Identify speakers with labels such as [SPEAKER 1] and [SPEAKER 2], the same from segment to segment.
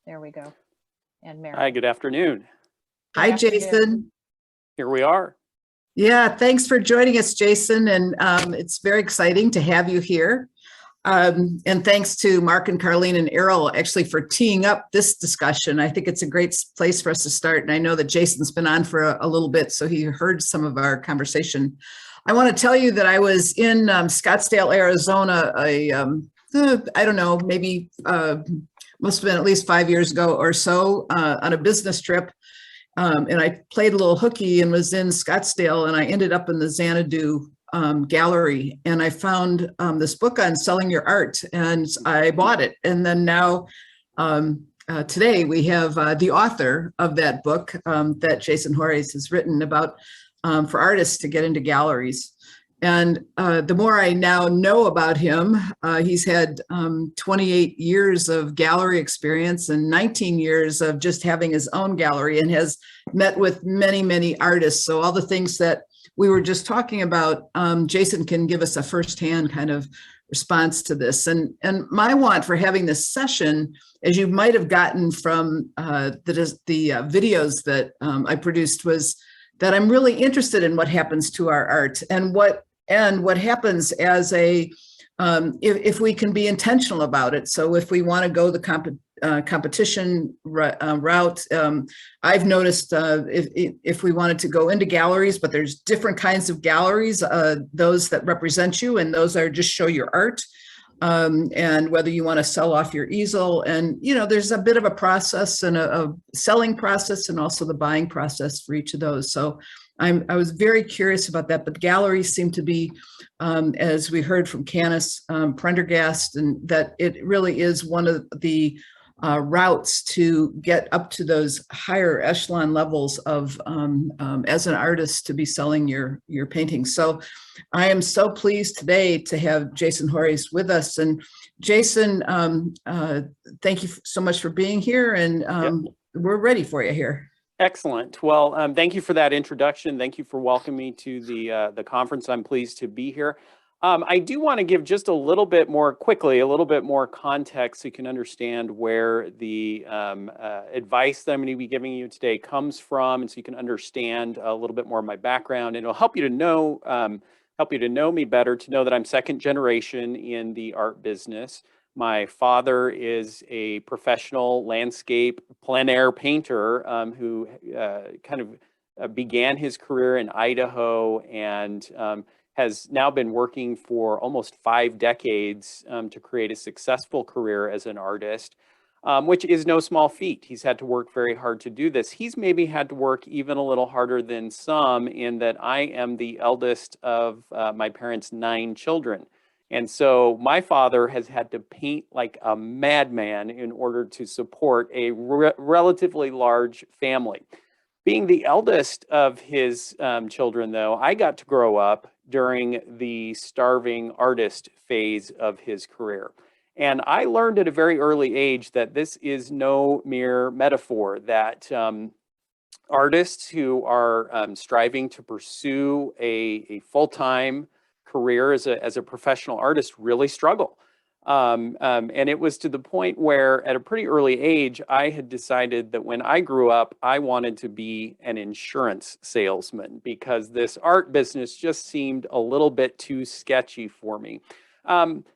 [SPEAKER 1] There we go. And Mary.
[SPEAKER 2] Hi, good afternoon.
[SPEAKER 3] Hi, Jason.
[SPEAKER 2] Here we are.
[SPEAKER 3] Yeah, thanks for joining us, Jason. And it's very exciting to have you here. And thanks to Mark and Carlene and Errol actually for teeing up this discussion. I think it's a great place for us to start. And I know that Jason's been on for a little bit, so he heard some of our conversation. I want to tell you that I was in Scottsdale, Arizona, I don't know, maybe must have been at least 5 years ago or so on a business trip. And I played a little hooky and was in Scottsdale, and I ended up in the Xanadu Gallery, and I found this book on selling your art, and I bought it. And then now today we have the author of that book that Jason Horejs has written about for artists to get into galleries. And the more I now know about him, he's had 28 years of gallery experience and 19 years of just having his own gallery, and has met with many, many artists. So all the things that we were just talking about, Jason can give us a firsthand kind of response to this. And my want for having this session, as you might have gotten from the videos that I produced, was that I'm really interested in what happens to our art and what happens as a, if we can be intentional about it. So if we want to go the competition route, I've noticed if we wanted to go into galleries, but there's different kinds of galleries, those that represent you and those are just show your art, and whether you want to sell off your easel. And, you know, there's a bit of a process and a selling process and also the buying process for each of those. So I was very curious about that, but galleries seem to be, as we heard from Canis Prendergast, and that it really is one of the routes to get up to those higher echelon levels of, as an artist, to be selling your paintings. So I am so pleased today to have Jason Horejs with us. And Jason, thank you so much for being here, and
[SPEAKER 2] Yep.
[SPEAKER 3] We're ready for you here.
[SPEAKER 2] Excellent. Well, thank you for that introduction. Thank you for welcoming me to the conference. I'm pleased to be here. I do want to give just a little bit more context so you can understand where the advice that I'm going to be giving you today comes from, and so you can understand a little bit more of my background, and it'll help you to know me better, to know that I'm second generation in the art business. My father is a professional landscape plein air painter who kind of began his career in Idaho and has now been working for almost 5 decades to create a successful career as an artist, which is no small feat. He's had to work very hard to do this. He's maybe had to work even a little harder than some, in that I am the eldest of my parents' 9 children. And so my father has had to paint like a madman in order to support a relatively large family. Being the eldest of his children, though, I got to grow up during the starving artist phase of his career. And I learned at a very early age that this is no mere metaphor, that artists who are striving to pursue a full-time career as a professional artist really struggle. And it was to the point where at a pretty early age, I had decided that when I grew up, I wanted to be an insurance salesman, because this art business just seemed a little bit too sketchy for me.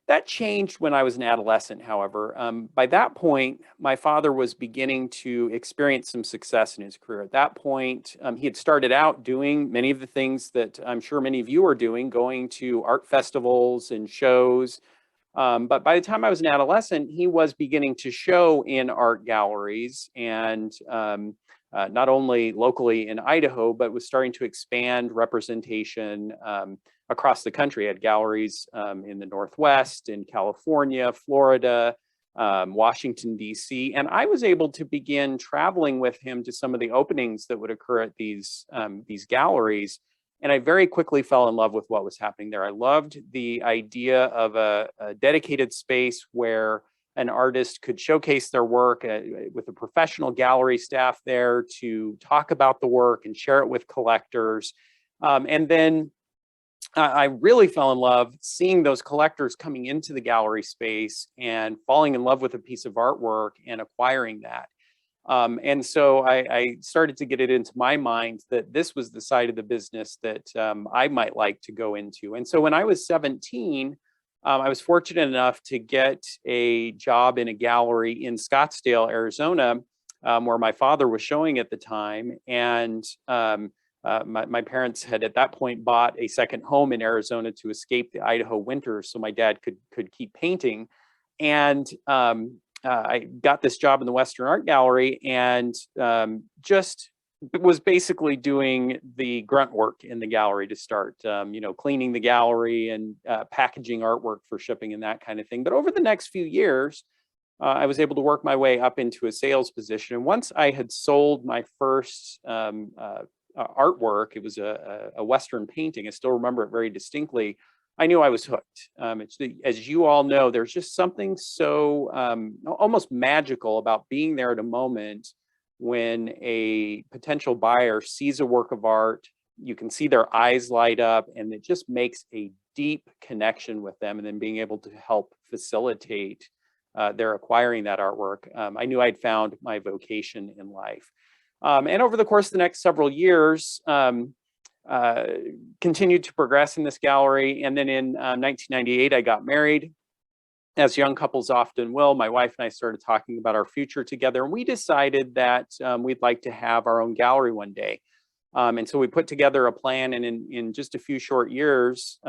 [SPEAKER 2] That changed when I was an adolescent, however. By that point, my father was beginning to experience some success in his career. At that point, he had started out doing many of the things that I'm sure many of you are doing, going to art festivals and shows. But by the time I was an adolescent, he was beginning to show in art galleries, and not only locally in Idaho, but was starting to expand representation across the country. At galleries in the Northwest, in California, Florida, Washington, D.C. And I was able to begin traveling with him to some of the openings that would occur at these galleries. And I very quickly fell in love with what was happening there. I loved the idea of a dedicated space where an artist could showcase their work with a professional gallery staff there to talk about the work and share it with collectors. And then I really fell in love seeing those collectors coming into the gallery space and falling in love with a piece of artwork and acquiring that. And so I started to get it into my mind that this was the side of the business that I might like to go into. And so when I was 17, I was fortunate enough to get a job in a gallery in Scottsdale, Arizona, where my father was showing at the time. And my parents had at that point bought a second home in Arizona to escape the Idaho winters, so my dad could keep painting. And I got this job in the Western Art Gallery and just was basically doing the grunt work in the gallery to start, cleaning the gallery and packaging artwork for shipping and that kind of thing. But over the next few years, I was able to work my way up into a sales position. And once I had sold my first artwork, it was a Western painting. I still remember it very distinctly. I knew I was hooked. As you all know, there's just something so almost magical about being there at a moment when a potential buyer sees a work of art. You can see their eyes light up, and it just makes a deep connection with them, and then being able to help facilitate their acquiring that artwork. I knew I'd found my vocation in life. And over the course of the next several years, continued to progress in this gallery. And then in 1998, I got married. As young couples often will, my wife and I started talking about our future together. And we decided that we'd like to have our own gallery one day. And so we put together a plan, and in just a few short years,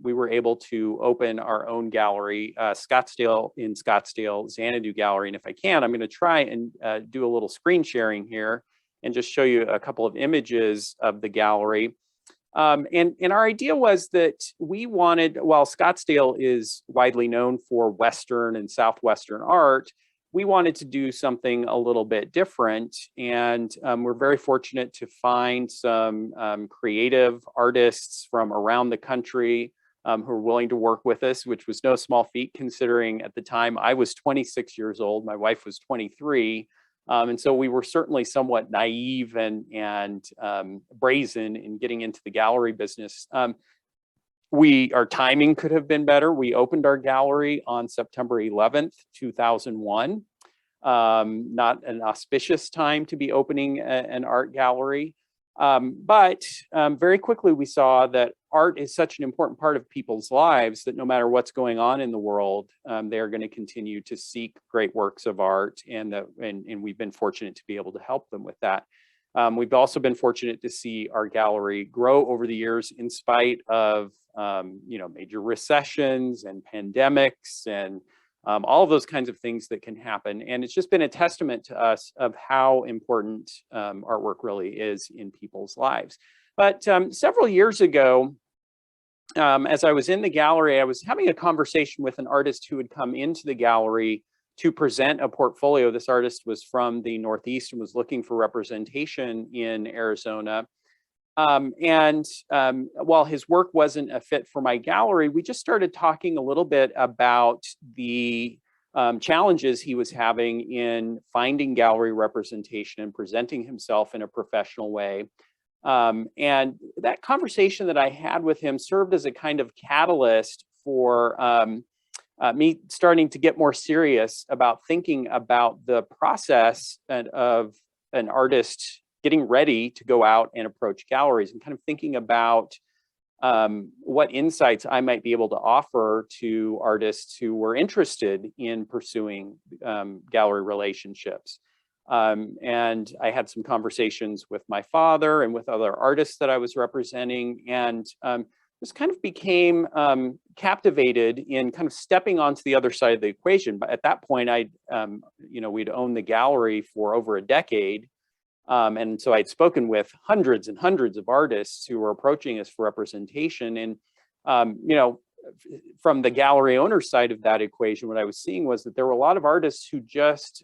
[SPEAKER 2] we were able to open our own gallery, Scottsdale, Xanadu Gallery. And if I can, I'm going to try and do a little screen sharing here and just show you a couple of images of the gallery. And our idea was that we wanted, while Scottsdale is widely known for Western and Southwestern art, we wanted to do something a little bit different. And we're very fortunate to find some creative artists from around the country who are willing to work with us, which was no small feat considering at the time I was 26 years old, my wife was 23. And so we were certainly somewhat naive and brazen in getting into the gallery business. Our timing could have been better. We opened our gallery on September 11th, 2001. Not an auspicious time to be opening an art gallery. But very quickly we saw that art is such an important part of people's lives that no matter what's going on in the world, they are going to continue to seek great works of art, and we've been fortunate to be able to help them with that. We've also been fortunate to see our gallery grow over the years in spite of major recessions and pandemics and all of those kinds of things that can happen. And it's just been a testament to us of how important artwork really is in people's lives. But several years ago, as I was in the gallery, I was having a conversation with an artist who had come into the gallery to present a portfolio. This artist was from the Northeast and was looking for representation in Arizona. While his work wasn't a fit for my gallery, we just started talking a little bit about the challenges he was having in finding gallery representation and presenting himself in a professional way. And that conversation that I had with him served as a kind of catalyst for me starting to get more serious about thinking about the process of an artist getting ready to go out and approach galleries, and kind of thinking about what insights I might be able to offer to artists who were interested in pursuing gallery relationships. And I had some conversations with my father and with other artists that I was representing, and just kind of became captivated in kind of stepping onto the other side of the equation. But at that point, we'd owned the gallery for over a decade. And so I'd spoken with hundreds and hundreds of artists who were approaching us for representation. And, from the gallery owner side of that equation, what I was seeing was that there were a lot of artists who just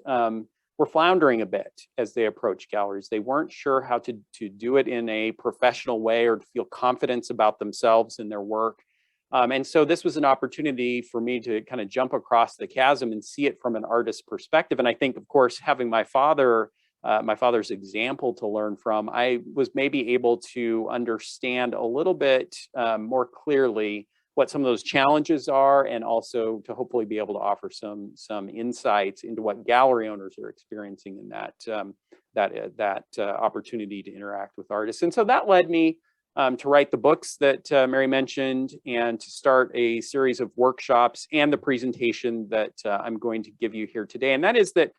[SPEAKER 2] were floundering a bit as they approached galleries. They weren't sure how to do it in a professional way or to feel confidence about themselves and their work. And so this was an opportunity for me to kind of jump across the chasm and see it from an artist's perspective. And I think, of course, having my father my father's example to learn from, I was maybe able to understand a little bit more clearly what some of those challenges are, and also to hopefully be able to offer some insights into what gallery owners are experiencing in that opportunity to interact with artists. And so that led me to write the books that Mary mentioned, and to start a series of workshops and the presentation that I'm going to give you here today. And that is that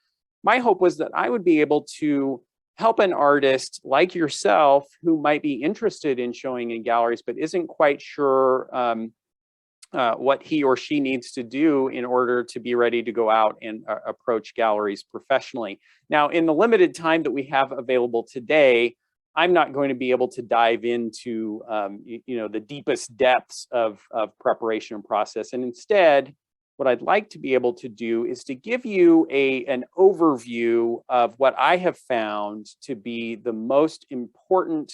[SPEAKER 2] my hope was that I would be able to help an artist like yourself who might be interested in showing in galleries but isn't quite sure what he or she needs to do in order to be ready to go out and approach galleries professionally. Now, in the limited time that we have available today, I'm not going to be able to dive into the deepest depths of preparation and process. And instead, what I'd like to be able to do is to give you an overview of what I have found to be the most important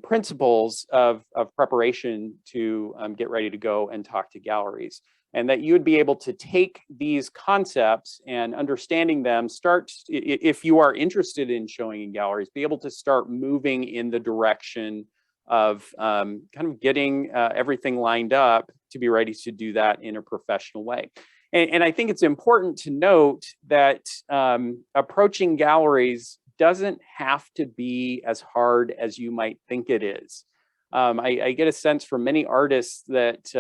[SPEAKER 2] principles of preparation to get ready to go and talk to galleries. And that you would be able to take these concepts and understanding them, start, if you are interested in showing in galleries, be able to start moving in the direction of kind of getting everything lined up to be ready to do that in a professional way. And I think it's important to note that approaching galleries doesn't have to be as hard as you might think it is. I get a sense from many artists that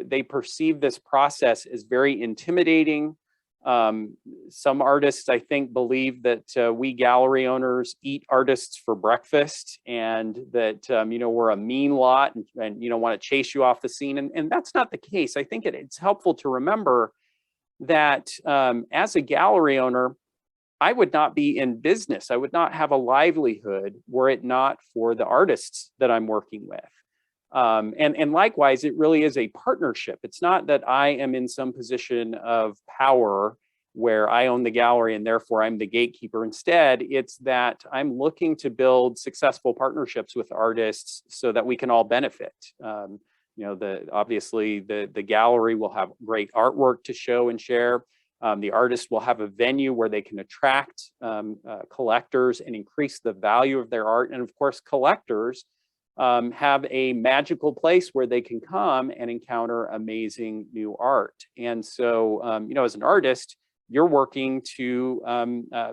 [SPEAKER 2] they perceive this process as very intimidating. Some artists, I think, believe that we gallery owners eat artists for breakfast, and that we're a mean lot and want to chase you off the scene. And that's not the case. I think it's helpful to remember that as a gallery owner, I would not be in business. I would not have a livelihood were it not for the artists that I'm working with. And likewise, it really is a partnership. It's not that I am in some position of power where I own the gallery and therefore I'm the gatekeeper. Instead, it's that I'm looking to build successful partnerships with artists so that we can all benefit. Obviously the gallery will have great artwork to show and share. The artist will have a venue where they can attract collectors and increase the value of their art. And of course, collectors have a magical place where they can come and encounter amazing new art. And so, as an artist, you're working to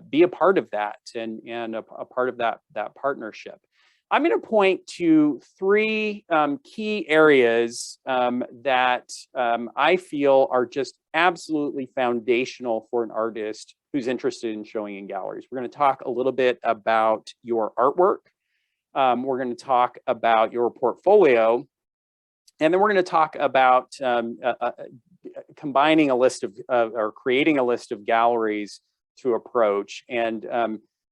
[SPEAKER 2] be a part of that and a part of that partnership. I'm going to point to three key areas that I feel are just absolutely foundational for an artist who's interested in showing in galleries. We're going to talk a little bit about your artwork. We're going to talk about your portfolio. And then we're going to talk about combining a list of or creating a list of galleries to approach. And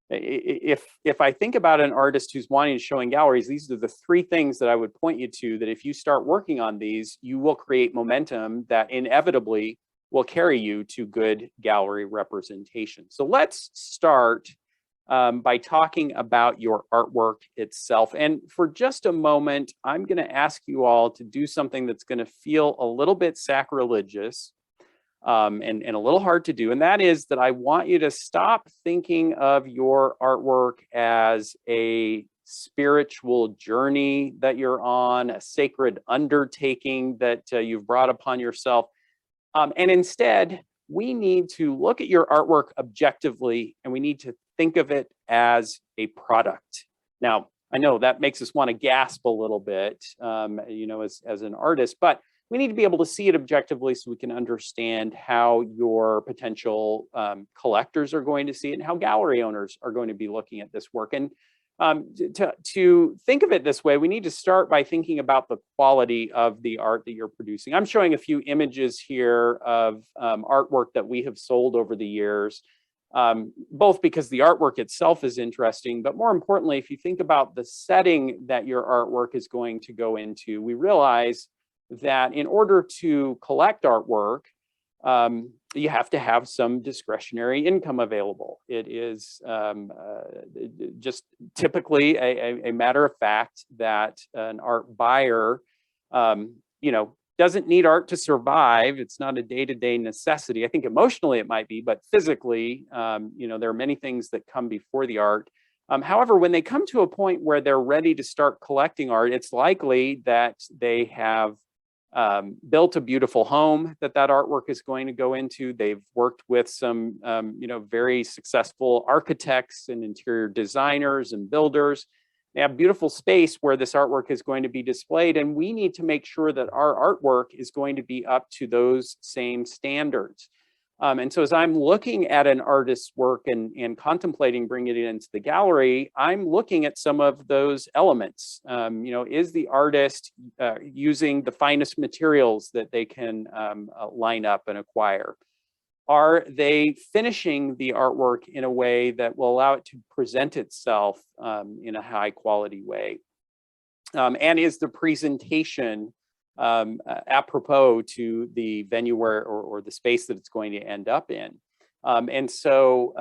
[SPEAKER 2] if I think about an artist who's wanting to show in galleries, these are the three things that I would point you to, that if you start working on these, you will create momentum that inevitably will carry you to good gallery representation. So let's start by talking about your artwork itself. And for just a moment, I'm going to ask you all to do something that's going to feel a little bit sacrilegious and a little hard to do. And that is that I want you to stop thinking of your artwork as a spiritual journey that you're on, a sacred undertaking that you've brought upon yourself. And instead, we need to look at your artwork objectively, and we need to think of it as a product. Now, I know that makes us want to gasp a little bit, as an artist, but we need to be able to see it objectively so we can understand how your potential collectors are going to see it and how gallery owners are going to be looking at this work. And to think of it this way, we need to start by thinking about the quality of the art that you're producing. I'm showing a few images here of artwork that we have sold over the years, both because the artwork itself is interesting, but more importantly, if you think about the setting that your artwork is going to go into, we realize that in order to collect artwork, you have to have some discretionary income available. It is just typically a matter of fact that an art buyer, doesn't need art to survive. It's not a day-to-day necessity. I think emotionally it might be, but physically, there are many things that come before the art. However, when they come to a point where they're ready to start collecting art, it's likely that they have built a beautiful home that artwork is going to go into. They've worked with some, very successful architects and interior designers and builders. They have beautiful space where this artwork is going to be displayed, and we need to make sure that our artwork is going to be up to those same standards. And so as I'm looking at an artist's work and contemplating bringing it into the gallery, I'm looking at some of those elements. Is the artist using the finest materials that they can line up and acquire? Are they finishing the artwork in a way that will allow it to present itself in a high quality way? And is the presentation apropos to the venue or the space that it's going to end up in? And so,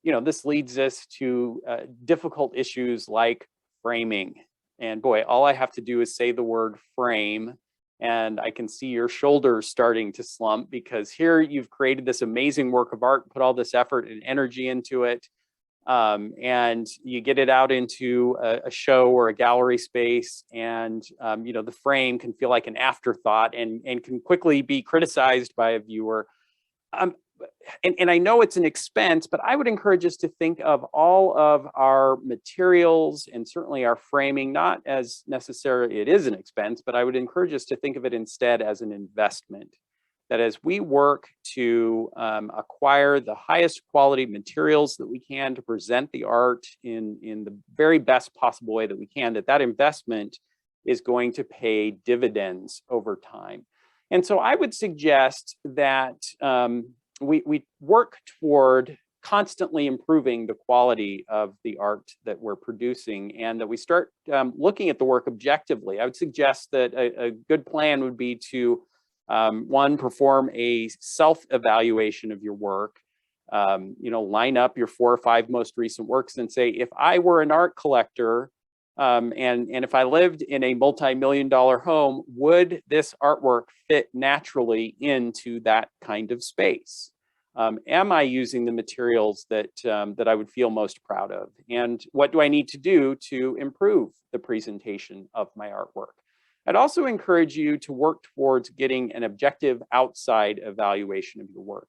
[SPEAKER 2] this leads us to difficult issues like framing. And boy, all I have to do is say the word frame, and I can see your shoulders starting to slump, because here you've created this amazing work of art, put all this effort and energy into it, and you get it out into a show or a gallery space, and the frame can feel like an afterthought and can quickly be criticized by a viewer. And I know it's an expense, but I would encourage us to think of all of our materials and certainly our framing, not as necessarily it is an expense, but I would encourage us to think of it instead as an investment. That as we work to acquire the highest quality materials that we can to present the art in the very best possible way that we can, that investment is going to pay dividends over time. And so I would suggest that we work toward constantly improving the quality of the art that we're producing, and that we start looking at the work objectively. I would suggest that a good plan would be to, one, perform a self-evaluation of your work. Line up your 4 or 5 most recent works and say, if I were an art collector, and if I lived in a multi-million-dollar home, would this artwork fit naturally into that kind of space? Am I using the materials that I would feel most proud of? And what do I need to do to improve the presentation of my artwork? I'd also encourage you to work towards getting an objective outside evaluation of your work.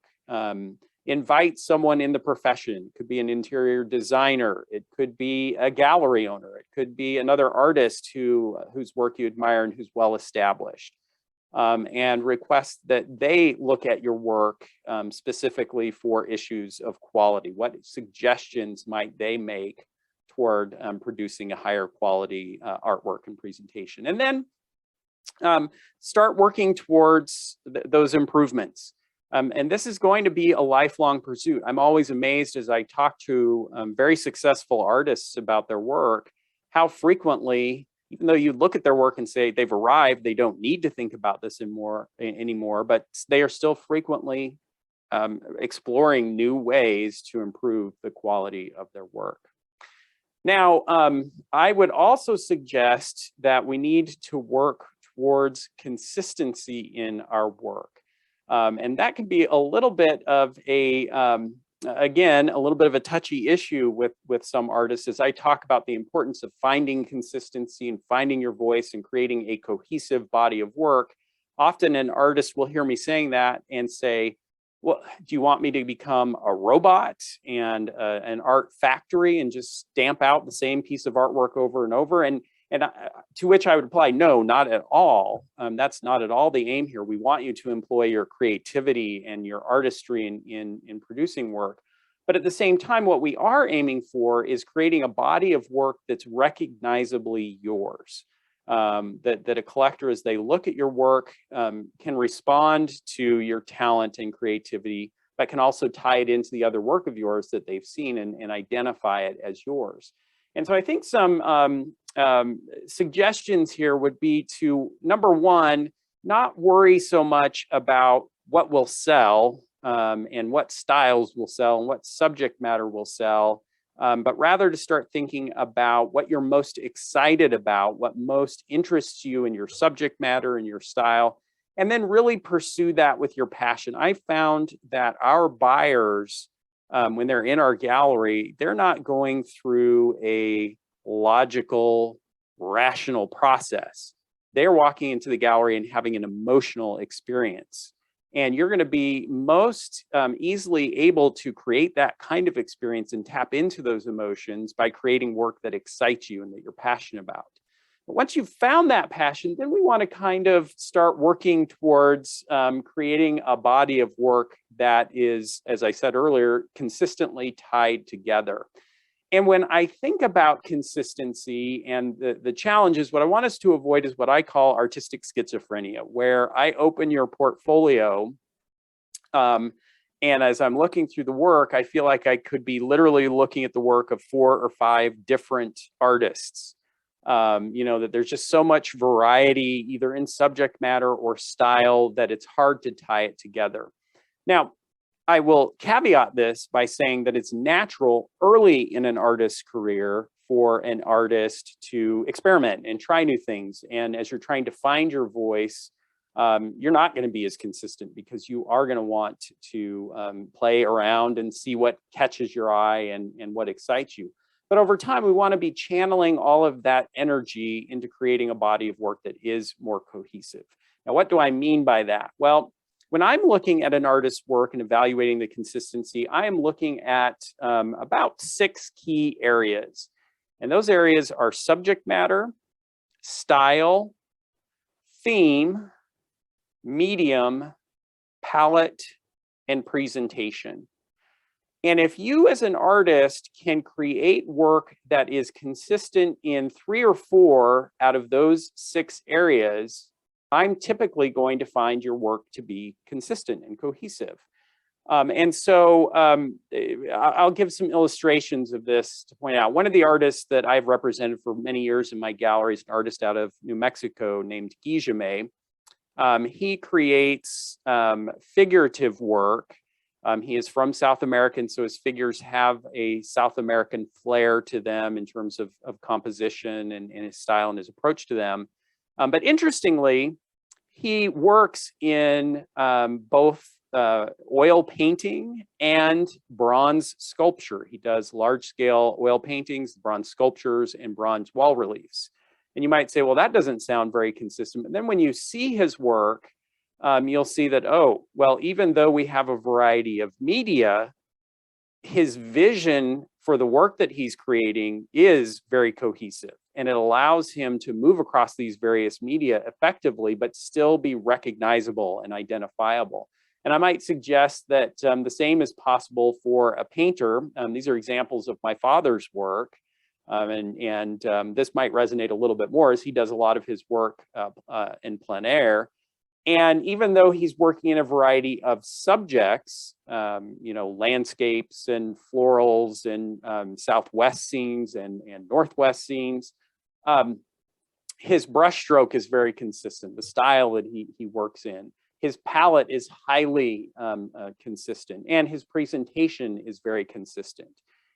[SPEAKER 2] Invite someone in the profession. It could be an interior designer. It could be a gallery owner. It could be another artist whose work you admire and who's well established. And request that they look at your work specifically for issues of quality. What suggestions might they make toward producing a higher quality artwork and presentation? And then start working towards those improvements. And this is going to be a lifelong pursuit. I'm always amazed as I talk to very successful artists about their work, how frequently, even though you look at their work and say they've arrived, they don't need to think about this anymore, but they are still frequently exploring new ways to improve the quality of their work. Now, I would also suggest that we need to work towards consistency in our work. And that can be a little bit of again, a little bit of a touchy issue with some artists, as I talk about the importance of finding consistency and finding your voice and creating a cohesive body of work. Often an artist will hear me saying that and say, well, do you want me to become a robot and an art factory and just stamp out the same piece of artwork over and over? And to which I would reply, no, not at all. That's not at all the aim here. We want you to employ your creativity and your artistry in producing work. But at the same time, what we are aiming for is creating a body of work that's recognizably yours. That a collector, as they look at your work, can respond to your talent and creativity, but can also tie it into the other work of yours that they've seen and identify it as yours. And so I think some suggestions here would be to, number one, not worry so much about what will sell and what styles will sell and what subject matter will sell, but rather to start thinking about what you're most excited about, what most interests you in your subject matter and your style, and then really pursue that with your passion. I found that our buyers, when they're in our gallery, they're not going through a logical, rational process. They're walking into the gallery and having an emotional experience. And you're going to be most easily able to create that kind of experience and tap into those emotions by creating work that excites you and that you're passionate about. But once you've found that passion, then we want to kind of start working towards creating a body of work that is, as I said earlier, consistently tied together. And when I think about consistency and the challenges, what I want us to avoid is what I call artistic schizophrenia, where I open your portfolio and as I'm looking through the work, I feel like I could be literally looking at the work of 4 or 5 different artists. That there's just so much variety, either in subject matter or style, that it's hard to tie it together. Now, I will caveat this by saying that it's natural early in an artist's career for an artist to experiment and try new things. And as you're trying to find your voice, you're not going to be as consistent because you are going to want to play around and see what catches your eye and what excites you. But over time, we want to be channeling all of that energy into creating a body of work that is more cohesive. Now, what do I mean by that? Well, when I'm looking at an artist's work and evaluating the consistency, I am looking at about 6 key areas. And those areas are subject matter, style, theme, medium, palette, and presentation. And if you as an artist can create work that is consistent in 3 or 4 out of those 6 areas, I'm typically going to find your work to be consistent and cohesive. I'll give some illustrations of this to point out. One of the artists that I've represented for many years in my gallery is an artist out of New Mexico named Guy. He creates figurative work. He is from South America, and so his figures have a South American flair to them in terms of composition and his style and his approach to them. But interestingly, he works in both oil painting and bronze sculpture. He does large-scale oil paintings, bronze sculptures, and bronze wall reliefs. And you might say, well, that doesn't sound very consistent. But then when you see his work, you'll see that, oh, well, even though we have a variety of media, his vision for the work that he's creating is very cohesive. And it allows him to move across these various media effectively, but still be recognizable and identifiable. And I might suggest that the same is possible for a painter. These are examples of my father's work. This might resonate a little bit more as he does a lot of his work in plein air. And even though he's working in a variety of subjects, landscapes and florals and Southwest scenes and Northwest scenes, his brushstroke is very consistent, the style that he works in. His palette is highly consistent, and his presentation is very consistent.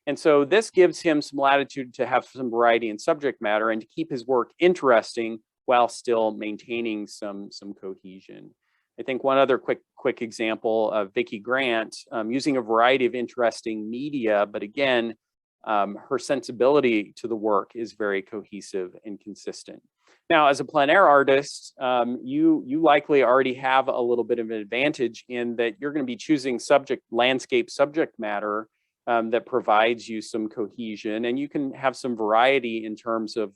[SPEAKER 2] And so this gives him some latitude to have some variety in subject matter and to keep his work interesting while still maintaining some cohesion. I think one other quick example of Vicki Grant, using a variety of interesting media, but again, her sensibility to the work is very cohesive and consistent. Now, as a plein air artist, you likely already have a little bit of an advantage in that you're going to be choosing landscape subject matter that provides you some cohesion, and you can have some variety in terms of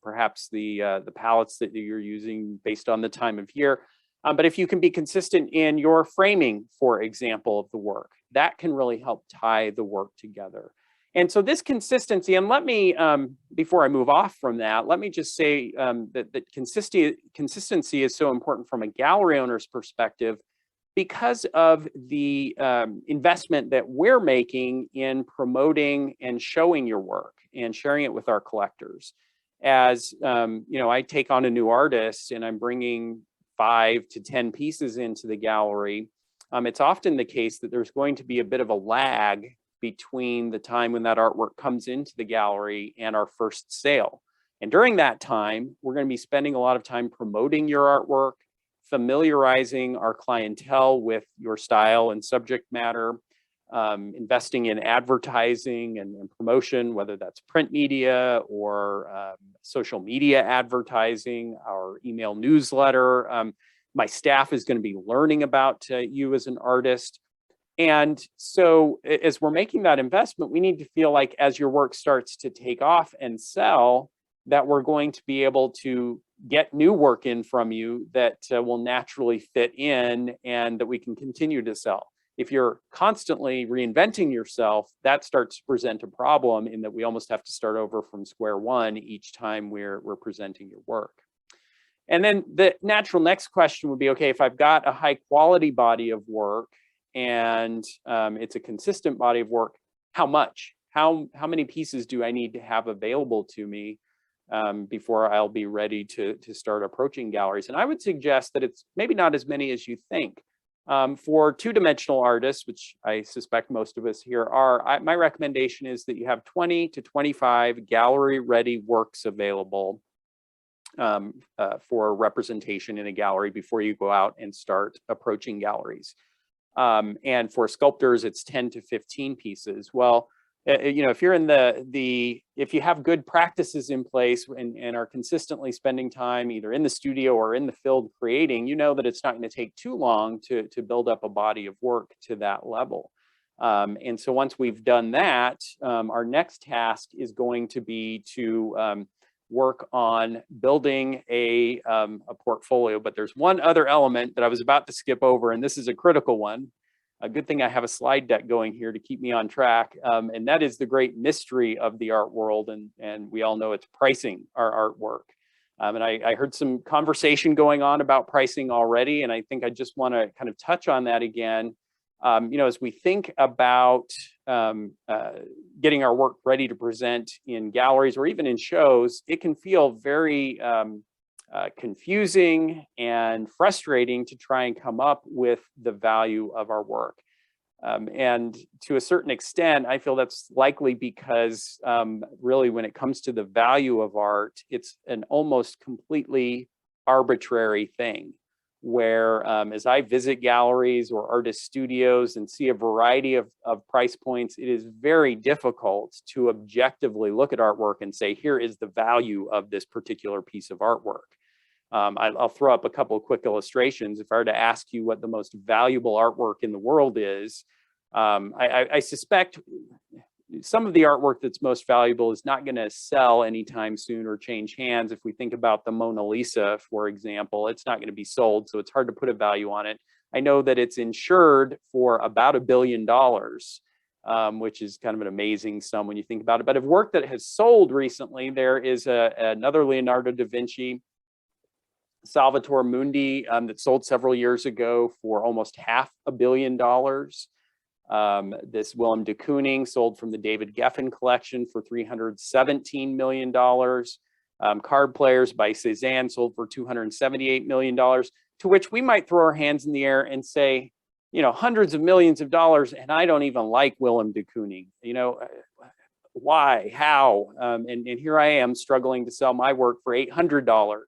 [SPEAKER 2] perhaps the palettes that you're using based on the time of year. But if you can be consistent in your framing, for example, of the work, that can really help tie the work together. And so this consistency, and let me, before I move off from that, let me just say that consistency is so important from a gallery owner's perspective because of the investment that we're making in promoting and showing your work and sharing it with our collectors. As I take on a new artist and I'm bringing 5 to 10 pieces into the gallery, it's often the case that there's going to be a bit of a lag between the time when that artwork comes into the gallery and our first sale. And during that time, we're going to be spending a lot of time promoting your artwork, familiarizing our clientele with your style and subject matter, investing in advertising and promotion, whether that's print media or social media advertising, our email newsletter. My staff is going to be learning about you as an artist. And so as we're making that investment, we need to feel like as your work starts to take off and sell, that we're going to be able to get new work in from you that will naturally fit in and that we can continue to sell. If you're constantly reinventing yourself, that starts to present a problem in that we almost have to start over from square one each time we're presenting your work. And then the natural next question would be, okay, if I've got a high quality body of work and it's a consistent body of work, how much? How many pieces do I need to have available to me before I'll be ready to start approaching galleries? And I would suggest that it's maybe not as many as you think. For two-dimensional artists, which I suspect most of us here are, my recommendation is that you have 20 to 25 gallery-ready works available for representation in a gallery before you go out and start approaching galleries. And for sculptors, it's 10 to 15 pieces. Well, if you're in if you have good practices in place and are consistently spending time either in the studio or in the field creating, you know that it's not going to take too long to build up a body of work to that level. And so once we've done that, our next task is going to be to work on building a portfolio. But there's one other element that I was about to skip over, and this is a critical one. A good thing I have a slide deck going here to keep me on track, and that is the great mystery of the art world, and we all know it's pricing our artwork. And I heard some conversation going on about pricing already, and I think I just want to kind of touch on that again. As we think about getting our work ready to present in galleries or even in shows, it can feel very confusing and frustrating to try and come up with the value of our work. And to a certain extent, I feel that's likely because really when it comes to the value of art, it's an almost completely arbitrary thing where as I visit galleries or artist studios and see a variety of price points, it is very difficult to objectively look at artwork and say, here is the value of this particular piece of artwork. I'll throw up a couple of quick illustrations. If I were to ask you what the most valuable artwork in the world is, I suspect some of the artwork that's most valuable is not going to sell anytime soon or change hands. If we think about the Mona Lisa, for example, it's not going to be sold, so it's hard to put a value on it. I know that it's insured for about $1 billion, which is kind of an amazing sum when you think about it. But of work that has sold recently, there is another Leonardo da Vinci, Salvator Mundi, that sold several years ago for almost $500 million. This Willem de Kooning sold from the David Geffen collection for $317 million. Card Players by Cézanne sold for $278 million, to which we might throw our hands in the air and say, hundreds of millions of dollars, and I don't even like Willem de Kooning. Why, how? And here I am struggling to sell my work for $800.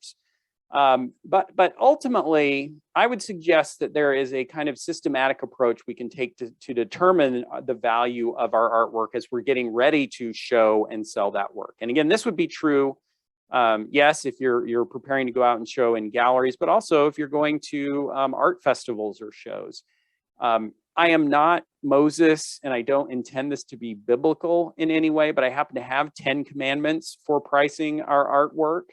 [SPEAKER 2] But ultimately, I would suggest that there is a kind of systematic approach we can take to determine the value of our artwork as we're getting ready to show and sell that work. And again, this would be true, yes, if you're preparing to go out and show in galleries, but also if you're going to art festivals or shows. I am not Moses, and I don't intend this to be biblical in any way, but I happen to have 10 commandments for pricing our artwork.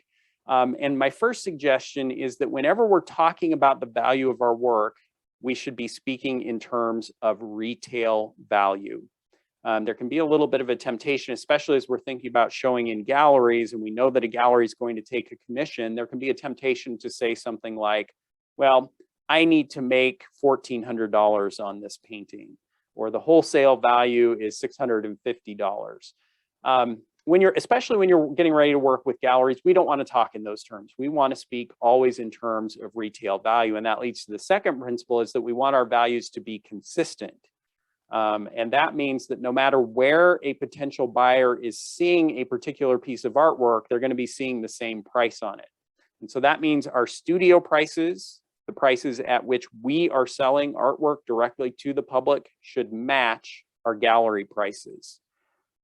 [SPEAKER 2] And my first suggestion is that whenever we're talking about the value of our work, we should be speaking in terms of retail value. There can be a little bit of a temptation, especially as we're thinking about showing in galleries, and we know that a gallery is going to take a commission. There can be a temptation to say something like, well, I need to make $1,400 on this painting, or the wholesale value is $650. Especially when you're getting ready to work with galleries, we don't want to talk in those terms. We want to speak always in terms of retail value. And that leads to the second principle, is that we want our values to be consistent. And that means that no matter where a potential buyer is seeing a particular piece of artwork, they're going to be seeing the same price on it. And so that means our studio prices The prices at which we are selling artwork directly to the public should match our gallery prices.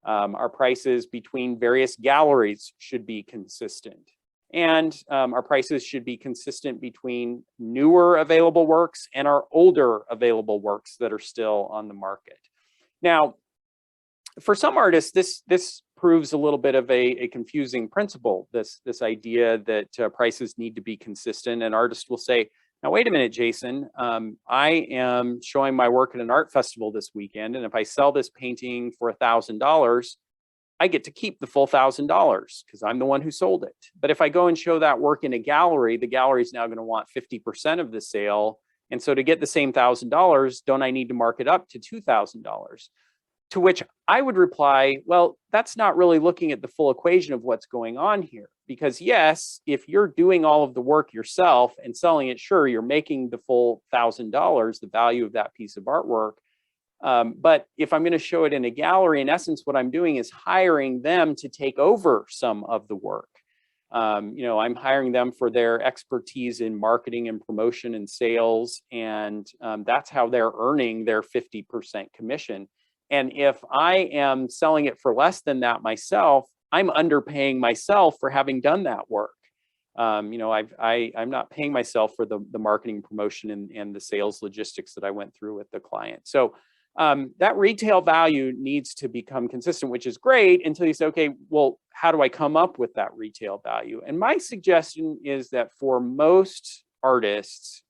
[SPEAKER 2] Our prices between various galleries should be consistent. And our prices should be consistent between newer available works and our older available works that are still on the market. Now, for some artists, this proves a little bit of a confusing principle, this idea that prices need to be consistent, and artists will say, now, wait a minute, Jason, I am showing my work at an art festival this weekend, and if I sell this painting for $1,000, I get to keep the full $1,000 because I'm the one who sold it. But if I go and show that work in a gallery, the gallery is now going to want 50% of the sale. And so to get the same $1,000, don't I need to mark it up to $2,000? To which I would reply, well, that's not really looking at the full equation of what's going on here. Because yes, if you're doing all of the work yourself and selling it, sure, you're making the full $1,000, the value of that piece of artwork. But if I'm going to show it in a gallery, in essence, what I'm doing is hiring them to take over some of the work. I'm hiring them for their expertise in marketing and promotion and sales. And that's how they're earning their 50% commission. And if I am selling it for less than that myself, I'm underpaying myself for having done that work. I'm not paying myself for the marketing, promotion, and the sales logistics that I went through with the client. So that retail value needs to become consistent, which is great until you say, okay, well, how do I come up with that retail value? And my suggestion is that for most artists,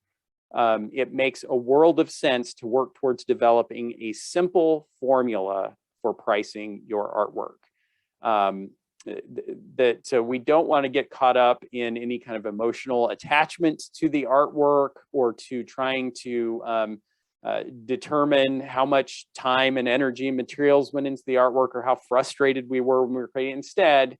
[SPEAKER 2] it makes a world of sense to work towards developing a simple formula for pricing your artwork. That we don't want to get caught up in any kind of emotional attachment to the artwork or to trying to determine how much time and energy and materials went into the artwork or how frustrated we were when we were creating. Instead,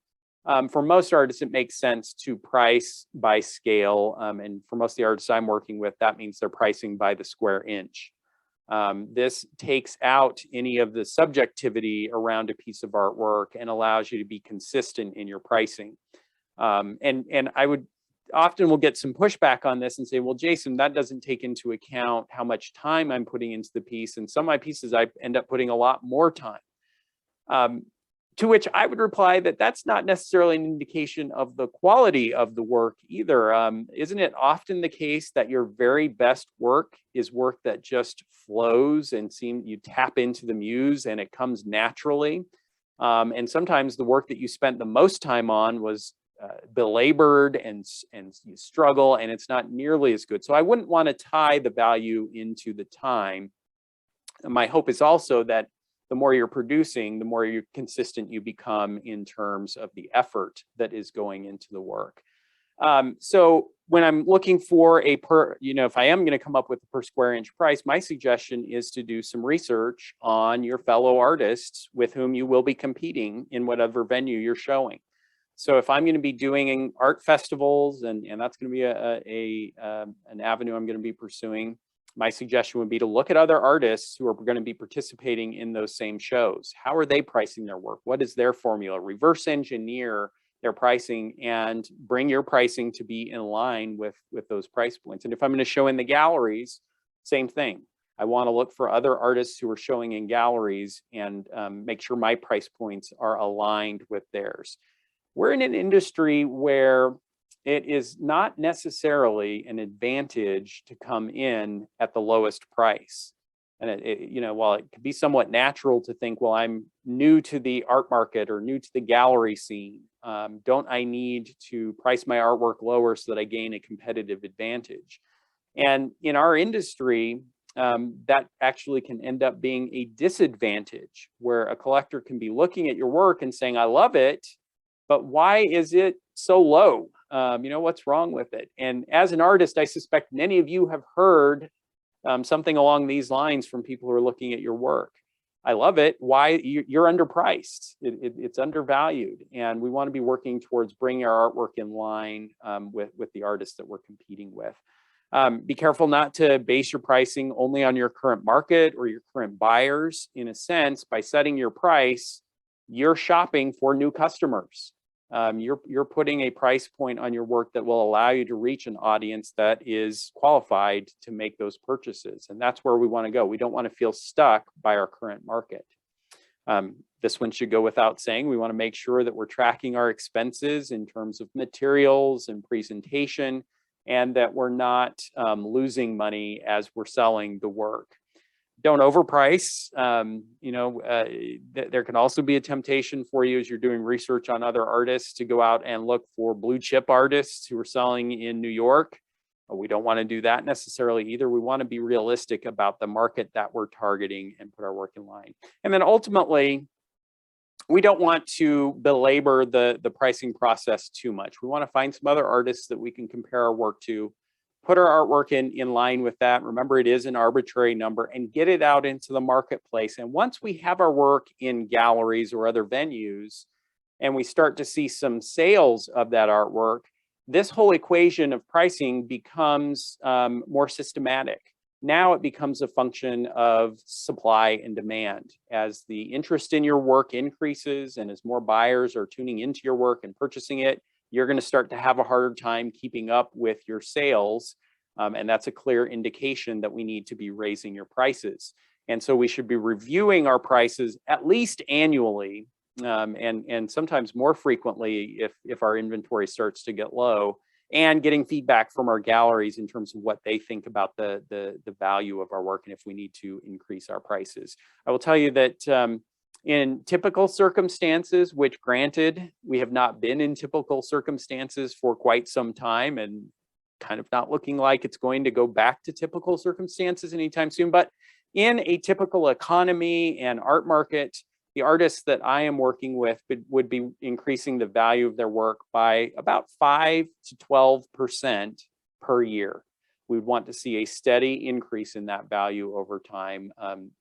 [SPEAKER 2] for most artists, it makes sense to price by scale. And for most of the artists I'm working with, that means they're pricing by the square inch. This takes out any of the subjectivity around a piece of artwork and allows you to be consistent in your pricing. And I would often will get some pushback on this and say, well, Jason, that doesn't take into account how much time I'm putting into the piece. And some of my pieces, I end up putting a lot more time. To which I would reply that that's not necessarily an indication of the quality of the work either. Isn't it often the case that your very best work is work that just flows and you tap into the muse and it comes naturally? And sometimes the work that you spent the most time on was belabored and you struggle and it's not nearly as good. So I wouldn't want to tie the value into the time. And my hope is also that the more you're producing, the more consistent you become in terms of the effort that is going into the work. So when I'm looking for if I am going to come up with a per square inch price, my suggestion is to do some research on your fellow artists with whom you will be competing in whatever venue you're showing. So if I'm going to be doing art festivals, and that's going to be an avenue I'm going to be pursuing, my suggestion would be to look at other artists who are going to be participating in those same shows. How are they pricing their work? What is their formula? Reverse engineer their pricing and bring your pricing to be in line with those price points. And if I'm going to show in the galleries, same thing. I want to look for other artists who are showing in galleries and make sure my price points are aligned with theirs. We're in an industry where it is not necessarily an advantage to come in at the lowest price. And while it could be somewhat natural to think, well, I'm new to the art market or new to the gallery scene, don't I need to price my artwork lower so that I gain a competitive advantage? And in our industry, that actually can end up being a disadvantage, where a collector can be looking at your work and saying, I love it, but why is it so low? What's wrong with it? And as an artist, I suspect many of you have heard something along these lines from people who are looking at your work. I love it. Why? You're underpriced. It's undervalued. And we want to be working towards bringing our artwork in line with the artists that we're competing with. Be careful not to base your pricing only on your current market or your current buyers. In a sense, by setting your price, you're shopping for new customers. you're putting a price point on your work that will allow you to reach an audience that is qualified to make those purchases. And that's where we want to go. We don't want to feel stuck by our current market. This one should go without saying. We want to make sure that we're tracking our expenses in terms of materials and presentation, and that we're not losing money as we're selling the work. Don't overprice. There can also be a temptation for you as you're doing research on other artists to go out and look for blue chip artists who are selling in New York. We don't want to do that necessarily either. We want to be realistic about the market that we're targeting and put our work in line. And then ultimately, we don't want to belabor the pricing process too much. We want to find some other artists that we can compare our work to, put our artwork in line with that. Remember, it is an arbitrary number, and get it out into the marketplace. And once we have our work in galleries or other venues, and we start to see some sales of that artwork, this whole equation of pricing becomes more systematic. Now it becomes a function of supply and demand. As the interest in your work increases and as more buyers are tuning into your work and purchasing it, you're going to start to have a harder time keeping up with your sales. And that's a clear indication that we need to be raising your prices. And so we should be reviewing our prices at least annually, and sometimes more frequently if our inventory starts to get low, and getting feedback from our galleries in terms of what they think about the value of our work and if we need to increase our prices. I will tell you that in typical circumstances, which granted, we have not been in typical circumstances for quite some time and kind of not looking like it's going to go back to typical circumstances anytime soon, but in a typical economy and art market, the artists that I am working with would be increasing the value of their work by about 5 to 12% per year. We would want to see a steady increase in that value over time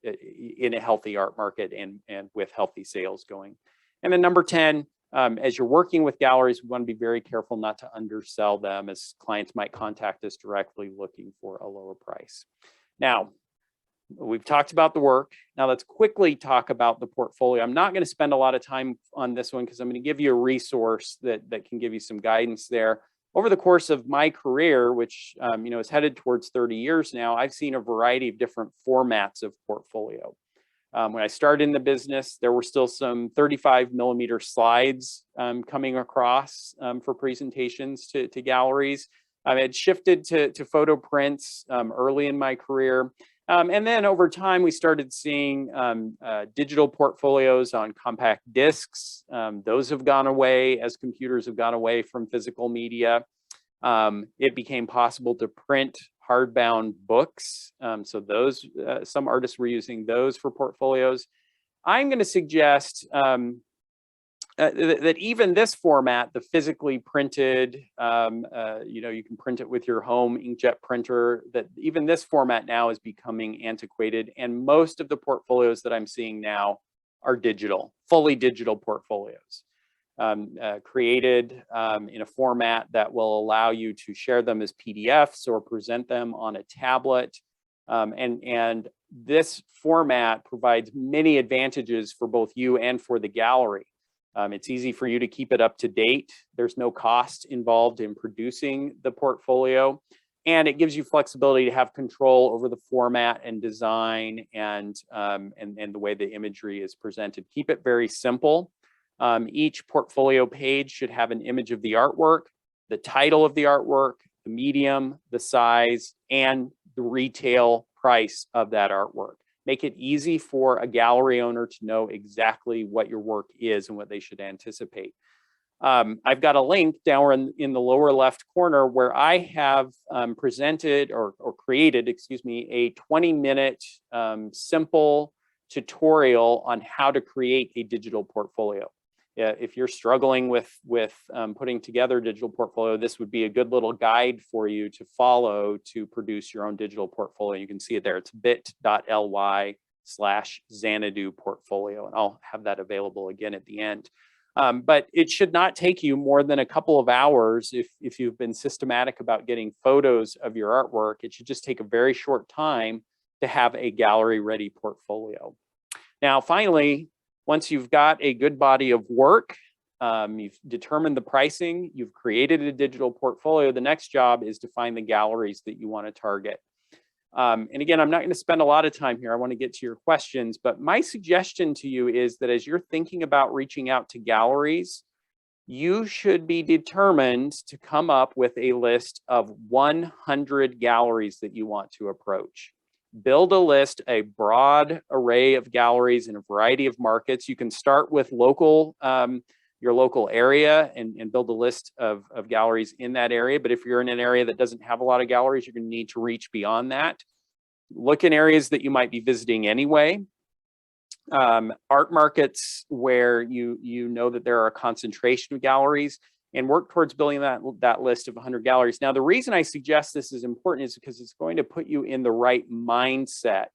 [SPEAKER 2] in a healthy art market and with healthy sales going. And then number 10, as you're working with galleries, we want to be very careful not to undersell them, as clients might contact us directly looking for a lower price. Now, we've talked about the work. Now let's quickly talk about the portfolio. I'm not going to spend a lot of time on this one because I'm going to give you a resource that can give you some guidance there. Over the course of my career, which is headed towards 30 years now, I've seen a variety of different formats of portfolio. When I started in the business, there were still some 35mm slides coming across for presentations to galleries. I had shifted to photo prints early in my career. And then over time, we started seeing digital portfolios on compact discs. Those have gone away as computers have gone away from physical media. It became possible to print hardbound books. So those, some artists were using those for portfolios. I'm going to suggest that even this format, the physically printed, you can print it with your home inkjet printer, that even this format now is becoming antiquated. And most of the portfolios that I'm seeing now are digital, fully digital portfolios, created in a format that will allow you to share them as PDFs or present them on a tablet. And this format provides many advantages for both you and for the gallery. It's easy for you to keep it up to date. There's no cost involved in producing the portfolio, and it gives you flexibility to have control over the format and design and the way the imagery is presented. Keep it very simple. Each portfolio page should have an image of the artwork, the title of the artwork, the medium, the size, and the retail price of that artwork. Make it easy for a gallery owner to know exactly what your work is and what they should anticipate. I've got a link down in the lower left corner where I have presented or created, a 20-minute simple tutorial on how to create a digital portfolio. If you're struggling with putting together a digital portfolio, this would be a good little guide for you to follow to produce your own digital portfolio. You can see it there. It's bit.ly/Xanadu portfolio, and I'll have that available again at the end. But it should not take you more than a couple of hours if you've been systematic about getting photos of your artwork. It should just take a very short time to have a gallery-ready portfolio. Now, finally, once you've got a good body of work, you've determined the pricing, you've created a digital portfolio. The next job is to find the galleries that you want to target. And again, I'm not going to spend a lot of time here. I want to get to your questions, but my suggestion to you is that as you're thinking about reaching out to galleries, you should be determined to come up with a list of 100 galleries that you want to approach. Build a list, a broad array of galleries in a variety of markets. You can start with local, your local area and build a list of galleries in that area. But if you're in an area that doesn't have a lot of galleries, you're going to need to reach beyond that. Look in areas that you might be visiting anyway. Art markets where you know that there are a concentration of galleries, and work towards building that list of 100 galleries. Now, the reason I suggest this is important is because it's going to put you in the right mindset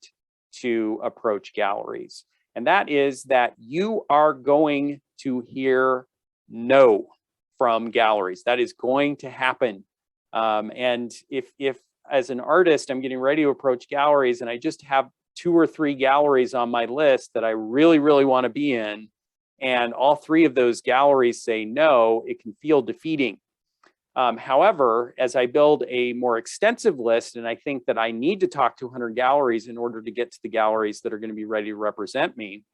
[SPEAKER 2] to approach galleries. And that is that you are going to hear no from galleries. That is going to happen. And if as an artist, I'm getting ready to approach galleries and I just have 2 or 3 galleries on my list that I really, really want to be in, and all 3 of those galleries say no, it can feel defeating. However, as I build a more extensive list, and I think that I need to talk to 100 galleries in order to get to the galleries that are going to be ready to represent me,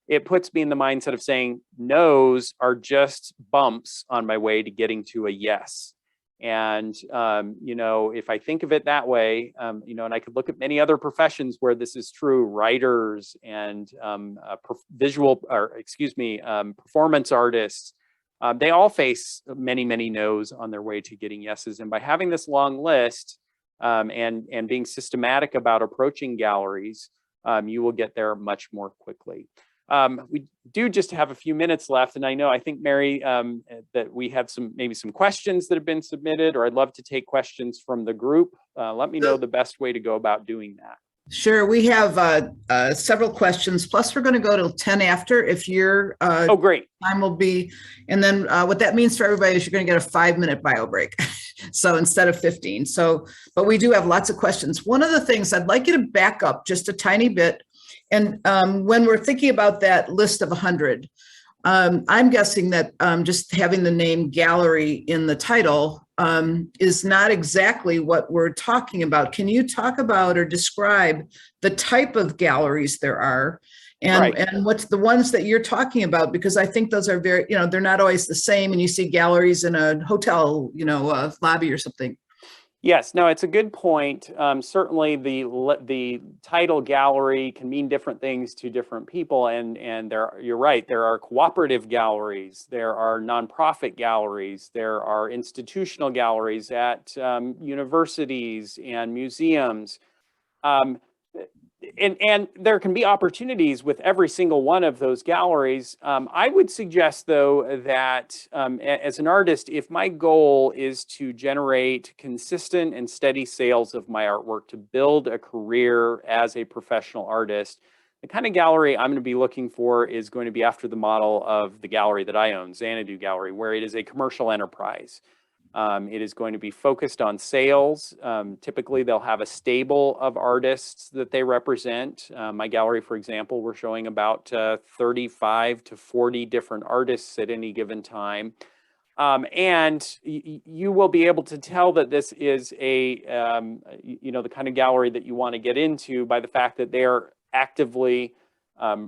[SPEAKER 2] it puts me in the mindset of saying no's are just bumps on my way to getting to a yes. And, you know, if I think of it that way, you know, and I could look at many other professions where this is true, writers and performance artists, they all face many, many no's on their way to getting yeses. And by having this long list and being systematic about approaching galleries, you will get there much more quickly. We do just have a few minutes left, and I think, Mary, that we have maybe some questions that have been submitted, or I'd love to take questions from the group. Let me know the best way to go about doing that.
[SPEAKER 3] Sure. We have several questions, plus we're going to go till 10 after if your
[SPEAKER 2] oh, great.
[SPEAKER 3] Time will be. And then what that means for everybody is you're going to get a 5-minute bio break. So instead of 15. So, but we do have lots of questions. One of the things I'd like you to back up just a tiny bit. And when we're thinking about that list of 100, I'm guessing that just having the name gallery in the title is not exactly what we're talking about. Can you talk about or describe the type of galleries there are and,
[SPEAKER 2] right.
[SPEAKER 3] and what's the ones that you're talking about? Because I think those are very, you know, they're not always the same. And you see galleries in a hotel, you know, lobby or something.
[SPEAKER 2] Yes, no, it's a good point. Certainly the title gallery can mean different things to different people. And you're right, there are cooperative galleries, there are nonprofit galleries, there are institutional galleries at universities and museums. And there can be opportunities with every single one of those galleries. I would suggest, though, that as an artist, if my goal is to generate consistent and steady sales of my artwork, to build a career as a professional artist, the kind of gallery I'm going to be looking for is going to be after the model of the gallery that I own, Xanadu Gallery, where it is a commercial enterprise. It is going to be focused on sales. Typically, they'll have a stable of artists that they represent. My gallery, for example, we're showing about 35 to 40 different artists at any given time. And you will be able to tell that this is you know, the kind of gallery that you want to get into by the fact that they are actively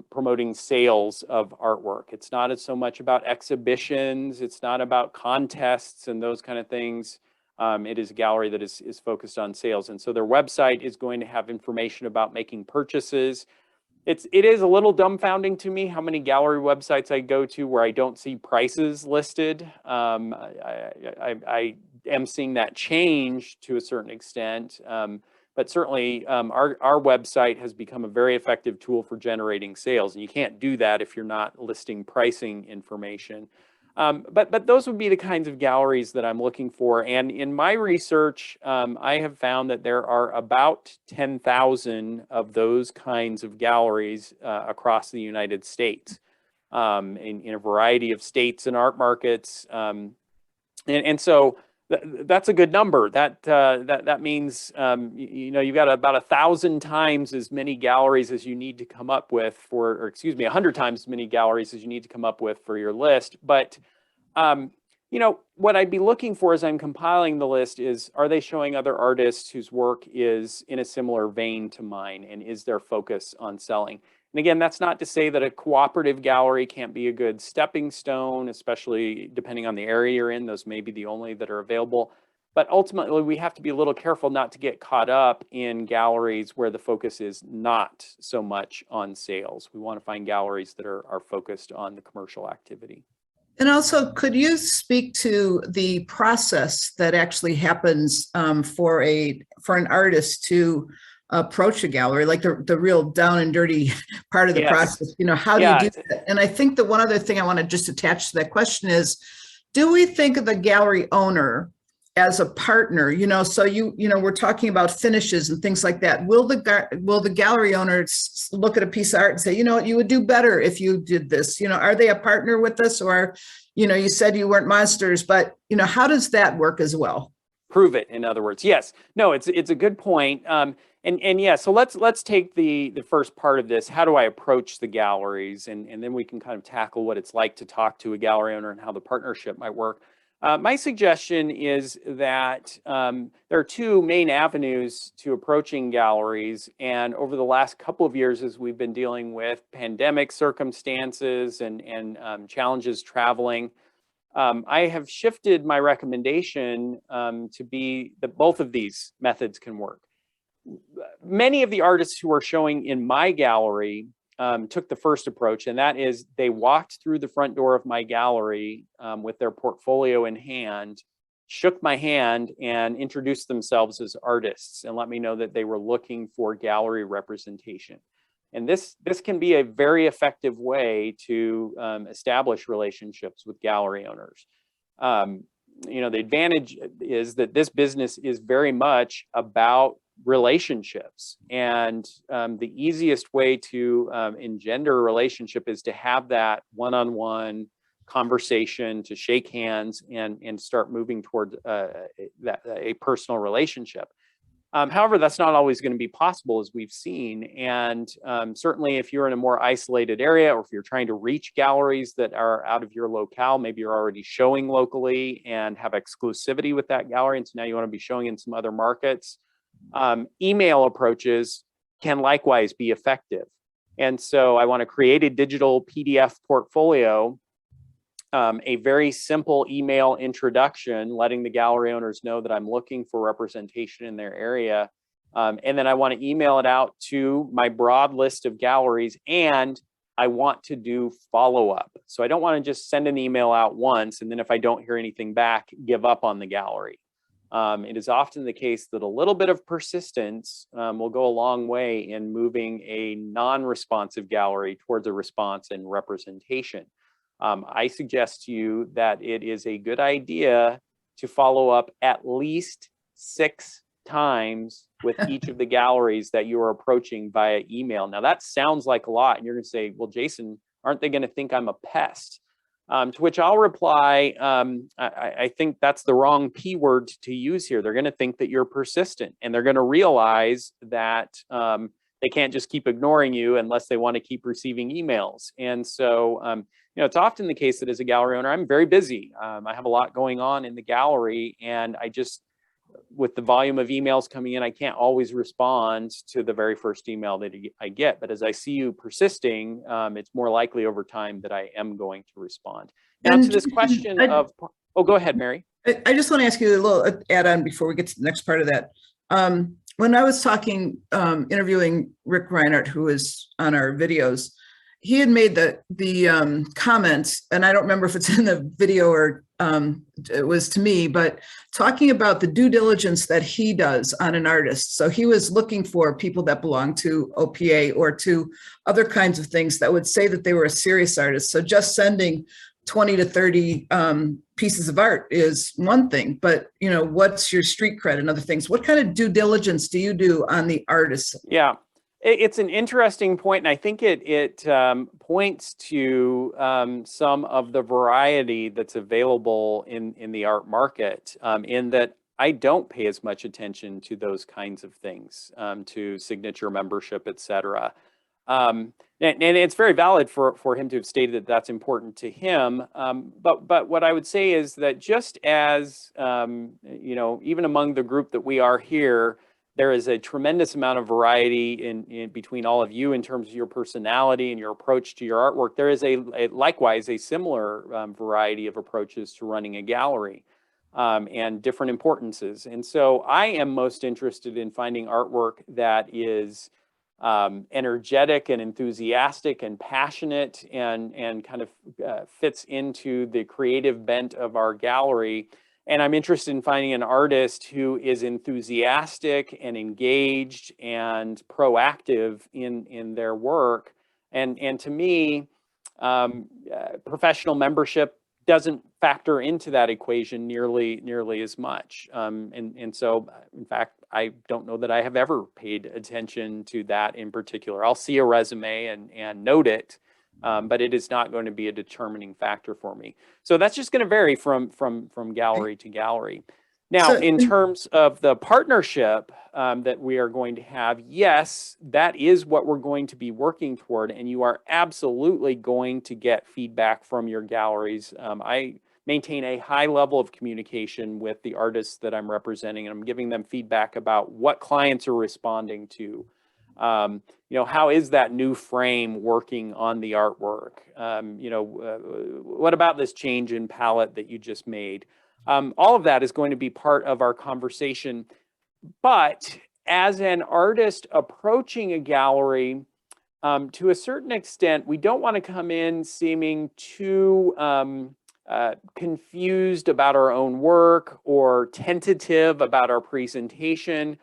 [SPEAKER 2] promoting sales of artwork. It's not so much about exhibitions. It's not about contests and those kind of things. It is a gallery that is focused on sales. And so their website is going to have information about making purchases. It is a little dumbfounding to me how many gallery websites I go to where I don't see prices listed. I am seeing that change to a certain extent. But certainly our website has become a very effective tool for generating sales. And you can't do that if you're not listing pricing information. But those would be the kinds of galleries that I'm looking for. And in my research, I have found that there are about 10,000 of those kinds of galleries across the United States in a variety of states and art markets. And so that's a good number. That means you know, you've got about 1,000 times as many galleries as you need to come up with for, or excuse me, 100 times as many galleries as you need to come up with for your list. But You know, what I'd be looking for as I'm compiling the list is, are they showing other artists whose work is in a similar vein to mine, and is their focus on selling? And again, that's not to say that a cooperative gallery can't be a good stepping stone, especially depending on the area you're in. Those may be the only that are available. But ultimately, we have to be a little careful not to get caught up in galleries where the focus is not so much on sales. We want to find galleries that are focused on the commercial activity.
[SPEAKER 3] And also, could you speak to the process that actually happens for an artist to approach a gallery, like the real down and dirty part of the process? You know, how do you do that? And I think that one other thing I want to just attach to that question is, do we think of the gallery owner as a partner? You know, so we're talking about finishes and things like that. Will the gallery owners look at a piece of art and say, you know what, you would do better if you did this? You know, are they a partner with us? Or, you know, you said you weren't monsters, but, you know, how does that work as well?
[SPEAKER 2] Prove it, in other words. Yes. No, it's a good point. And yeah, so let's take the first part of this. How do I approach the galleries? And then we can kind of tackle what it's like to talk to a gallery owner and how the partnership might work. My suggestion is that there are two main avenues to approaching galleries. And over the last couple of years, as we've been dealing with pandemic circumstances and challenges traveling, I have shifted my recommendation to be that both of these methods can work. Many of the artists who are showing in my gallery took the first approach, and that is they walked through the front door of my gallery with their portfolio in hand, shook my hand, and introduced themselves as artists and let me know that they were looking for gallery representation. And this can be a very effective way to establish relationships with gallery owners. You know, the advantage is that this business is very much about relationships, and the easiest way to engender a relationship is to have that one-on-one conversation, to shake hands and start moving toward a personal relationship. However, that's not always going to be possible, as we've seen. And certainly if you're in a more isolated area, or if you're trying to reach galleries that are out of your locale, maybe you're already showing locally and have exclusivity with that gallery, and so now you want to be showing in some other markets, email approaches can likewise be effective. And so I want to create a digital PDF portfolio, a very simple email introduction, letting the gallery owners know that I'm looking for representation in their area. And then I want to email it out to my broad list of galleries, and I want to do follow-up. So I don't want to just send an email out once, and then if I don't hear anything back, give up on the gallery. It is often the case that a little bit of persistence will go a long way in moving a non-responsive gallery towards a response and representation. I suggest to you that it is a good idea to follow up at least 6 times with each of the galleries that you are approaching via email. Now that sounds like a lot, and you're going to say, well, Jason, aren't they going to think I'm a pest? To which I'll reply, I think that's the wrong P word to use here. They're going to think that you're persistent, and they're going to realize that they can't just keep ignoring you unless they want to keep receiving emails. And so, you know, it's often the case that as a gallery owner, I'm very busy. I have a lot going on in the gallery, and I just, with the volume of emails coming in, I can't always respond to the very first email that I get. But as I see you persisting, it's more likely over time that I am going to respond. Now, to this question of, oh, go ahead, Mary.
[SPEAKER 3] I just want to ask you a little add-on before we get to the next part of that. When I was talking, interviewing Rick Reinhardt, who was on our videos, he had made the comments, and I don't remember if it's in the video or it was to me, but talking about the due diligence that he does on an artist. So he was looking for people that belong to OPA or to other kinds of things that would say that they were a serious artist. So just sending 20 to 30 pieces of art is one thing, but you know, what's your street cred and other things? What kind of due diligence do you do on the artists?
[SPEAKER 2] Yeah. It's an interesting point, and I think it points to some of the variety that's available in the art market, in that I don't pay as much attention to those kinds of things, to signature membership, et cetera. And it's very valid for him to have stated that that's important to him. But what I would say is that just as, even among the group that we are here, there is a tremendous amount of variety in between all of you in terms of your personality and your approach to your artwork. There is likewise a similar variety of approaches to running a gallery and different importances. And so I am most interested in finding artwork that is energetic and enthusiastic and passionate and kind of fits into the creative bent of our gallery. And I'm interested in finding an artist who is enthusiastic and engaged and proactive in their work. And to me, professional membership doesn't factor into that equation nearly as much. And so, in fact, I don't know that I have ever paid attention to that in particular. I'll see a resume and note it, but it is not going to be a determining factor for me. So that's just going to vary from gallery to gallery. Now, in terms of the partnership that we are going to have, yes, that is what we're going to be working toward, and you are absolutely going to get feedback from your galleries. I maintain a high level of communication with the artists that I'm representing, and I'm giving them feedback about what clients are responding to. How is that new frame working on the artwork? What about this change in palette that you just made? All of that is going to be part of our conversation. But as an artist approaching a gallery, to a certain extent, we don't want to come in seeming too confused about our own work or tentative about our presentation.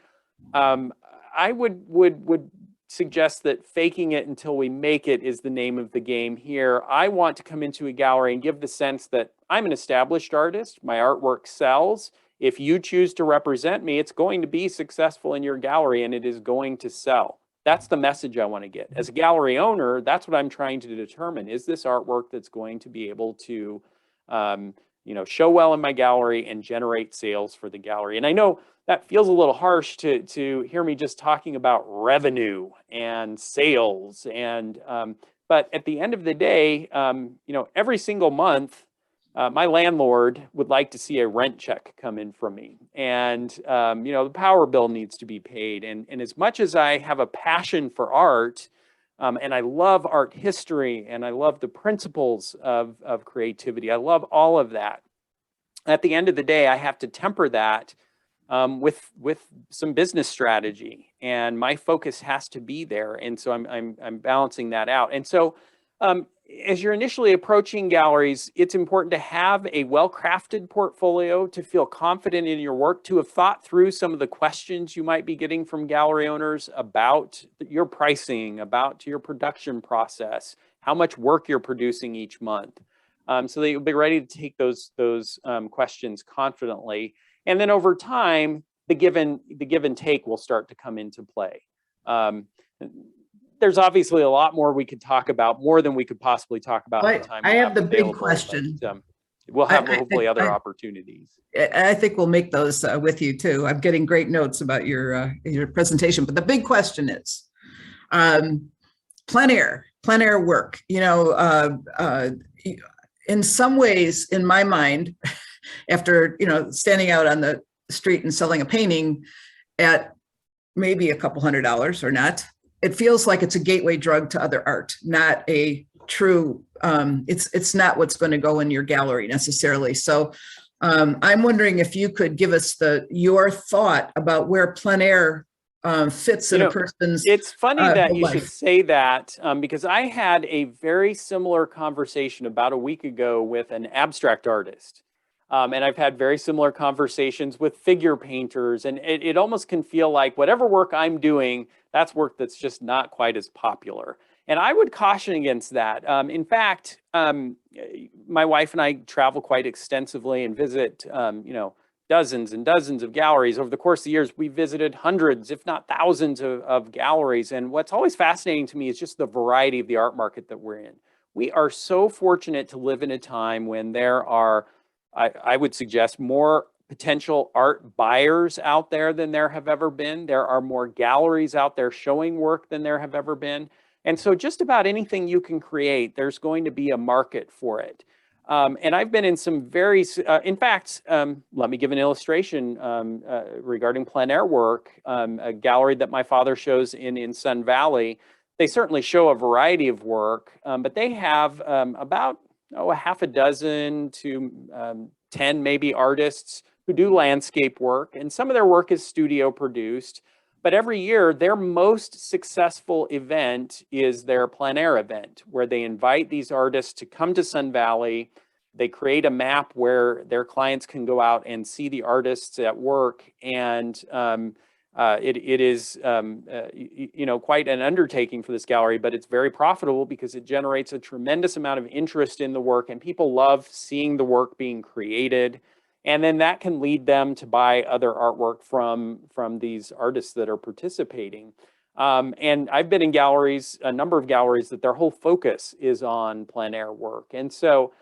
[SPEAKER 2] I would suggest that faking it until we make it is the name of the game here. I want to come into a gallery and give the sense that I'm an established artist. My artwork sells. If you choose to represent me, it's going to be successful in your gallery and it is going to sell. That's the message I want to get. As a gallery owner, that's what I'm trying to determine. Is this artwork that's going to be able to show well in my gallery and generate sales for the gallery? And I know that feels a little harsh to hear me just talking about revenue and sales. But at the end of the day, every single month, my landlord would like to see a rent check come in from me. And, the power bill needs to be paid. And as much as I have a passion for art, and I love art history, and I love the principles of creativity, I love all of that. At the end of the day, I have to temper that with some business strategy, and my focus has to be there. And so I'm balancing that out. And so as you're initially approaching galleries, it's important to have a well-crafted portfolio, to feel confident in your work, to have thought through some of the questions you might be getting from gallery owners about your pricing, about your production process, how much work you're producing each month, so that you'll be ready to take those questions confidently. And then over time, the give and take will start to come into play. There's obviously a lot more we could talk about, more than we could possibly talk about at the time.
[SPEAKER 3] I have the big question.
[SPEAKER 2] But, we'll have hopefully other opportunities.
[SPEAKER 3] I think we'll make those with you too. I'm getting great notes about your presentation, but the big question is plein air work. In some ways, in my mind, after standing out on the street and selling a painting at maybe a couple $100 or not, it feels like it's a gateway drug to other art, not a true, it's not what's going to go in your gallery necessarily. So I'm wondering if you could give us your thought about where plein air fits in a person's
[SPEAKER 2] It's funny that you
[SPEAKER 3] life.
[SPEAKER 2] should say that, because I had a very similar conversation about a week ago with an abstract artist. And I've had very similar conversations with figure painters, and it almost can feel like whatever work I'm doing, that's work that's just not quite as popular. And I would caution against that. In fact, my wife and I travel quite extensively and visit, dozens and dozens of galleries. Over the course of the years, we visited hundreds, if not thousands of galleries. And what's always fascinating to me is just the variety of the art market that we're in. We are so fortunate to live in a time when there are, I would suggest, more potential art buyers out there than there have ever been. There are more galleries out there showing work than there have ever been. And so just about anything you can create, there's going to be a market for it. And I've been in some very, in fact, let me give an illustration regarding plein air work. A gallery that my father shows in Sun Valley, they certainly show a variety of work, but they have about a half a dozen to 10 maybe artists who do landscape work, and some of their work is studio produced. But every year, their most successful event is their plein air event, where they invite these artists to come to Sun Valley. They create a map where their clients can go out and see the artists at work, and it is quite an undertaking for this gallery, but it's very profitable because it generates a tremendous amount of interest in the work, and people love seeing the work being created. And then that can lead them to buy other artwork from these artists that are participating. And I've been in galleries, a number of galleries, that their whole focus is on plein air work. And so,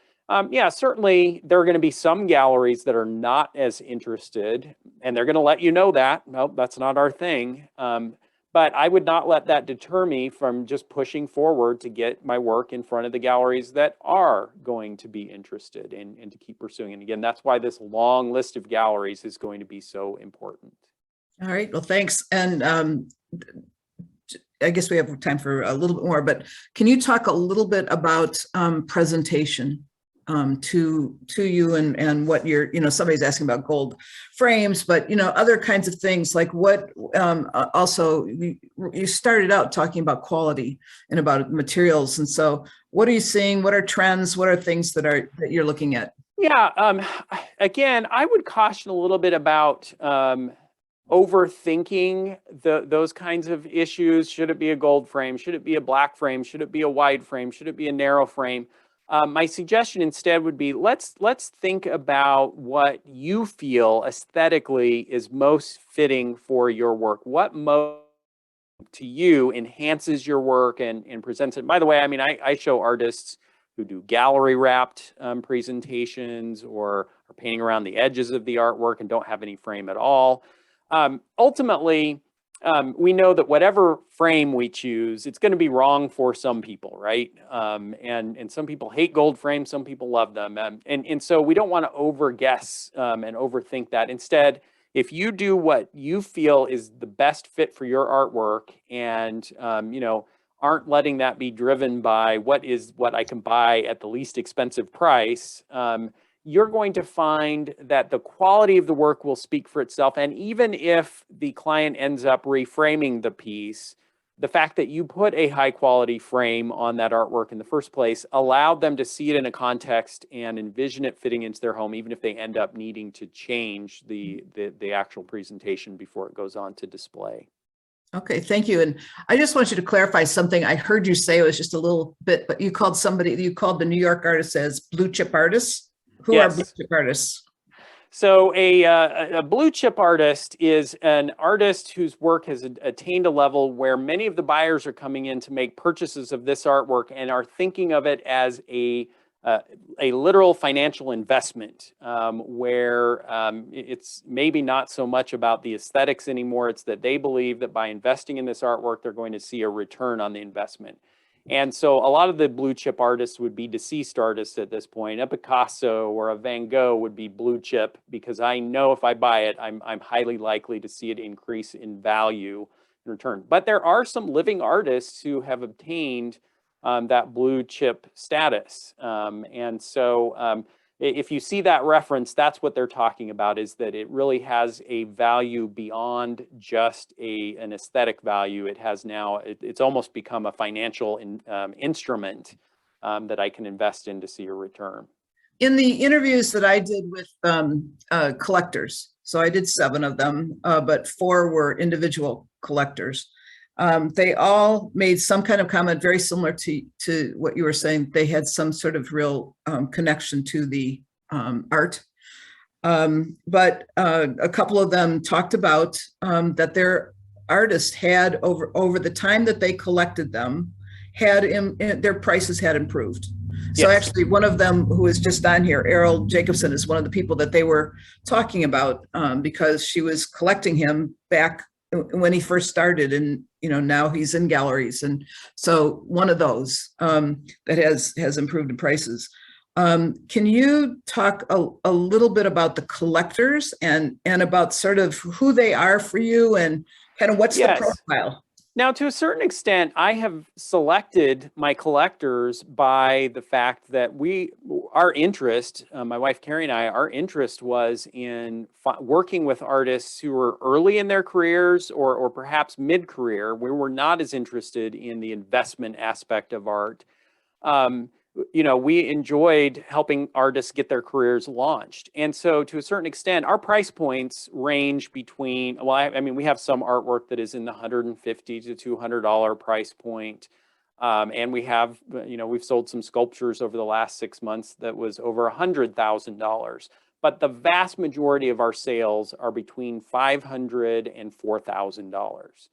[SPEAKER 2] yeah, certainly there are going to be some galleries that are not as interested, and they're going to let you know that, nope, that's not our thing. But I would not let that deter me from just pushing forward to get my work in front of the galleries that are going to be interested and to keep pursuing. And again, that's why this long list of galleries is going to be so important.
[SPEAKER 3] All right, well, thanks. And I guess we have time for a little bit more, but can you talk a little bit about presentation to you and what you're, somebody's asking about gold frames, but, other kinds of things like what, also you started out talking about quality and about materials. And so what are you seeing? What are trends? What are things that you're looking at?
[SPEAKER 2] Yeah, again, I would caution a little bit about overthinking those kinds of issues. Should it be a gold frame? Should it be a black frame? Should it be a wide frame? Should it be a narrow frame? My suggestion instead would be let's think about what you feel aesthetically is most fitting for your work. What most to you enhances your work and presents it. By the way, I mean, I show artists who do gallery wrapped presentations or are painting around the edges of the artwork and don't have any frame at all. Ultimately, we know that whatever frame we choose, it's going to be wrong for some people, right? And some people hate gold frames, some people love them. And so we don't want to overguess and overthink that. Instead, if you do what you feel is the best fit for your artwork and, aren't letting that be driven by what I can buy at the least expensive price, you're going to find that the quality of the work will speak for itself. And even if the client ends up reframing the piece, the fact that you put a high quality frame on that artwork in the first place allowed them to see it in a context and envision it fitting into their home, even if they end up needing to change the actual presentation before it goes on to display.
[SPEAKER 3] Okay, thank you. And I just want you to clarify something I heard you say. It was just a little bit, but you called the New York artists as blue chip artists. Who
[SPEAKER 2] Yes.
[SPEAKER 3] are blue chip artists?
[SPEAKER 2] So a blue chip artist is an artist whose work has attained a level where many of the buyers are coming in to make purchases of this artwork and are thinking of it as a literal financial investment, where it's maybe not so much about the aesthetics anymore. It's that they believe that by investing in this artwork, they're going to see a return on the investment. And so a lot of the blue chip artists would be deceased artists at this point. A Picasso or a Van Gogh would be blue chip because I know if I buy it, I'm highly likely to see it increase in value in return. But there are some living artists who have obtained that blue chip status. And so if you see that reference, that's what they're talking about, is that it really has a value beyond just an aesthetic value. It has now, it's almost become a financial instrument that I can invest in to see a return.
[SPEAKER 3] In the interviews that I did with collectors, so I did 7 of them, but 4 were individual collectors. They all made some kind of comment very similar to what you were saying. They had some sort of real connection to the art. But a couple of them talked about that their artists had over the time that they collected them, their prices had improved. So
[SPEAKER 2] Yes.
[SPEAKER 3] actually one of them who is just on here, Errol Jacobson, is one of the people that they were talking about because she was collecting him back when he first started in now he's in galleries. And so one of those that has improved in prices. Can you talk a little bit about the collectors and about sort of who they are for you and kind of what's the profile?
[SPEAKER 2] Now, to a certain extent, I have selected my collectors by the fact that our interest, my wife Carrie and I, our interest was in working with artists who were early in their careers or perhaps mid-career. We were not as interested in the investment aspect of art. We enjoyed helping artists get their careers launched. And so to a certain extent, our price points range between, we have some artwork that is in the $150 to $200 price point. And we have, we've sold some sculptures over the last 6 months that was over $100,000. But the vast majority of our sales are between $500 and $4,000.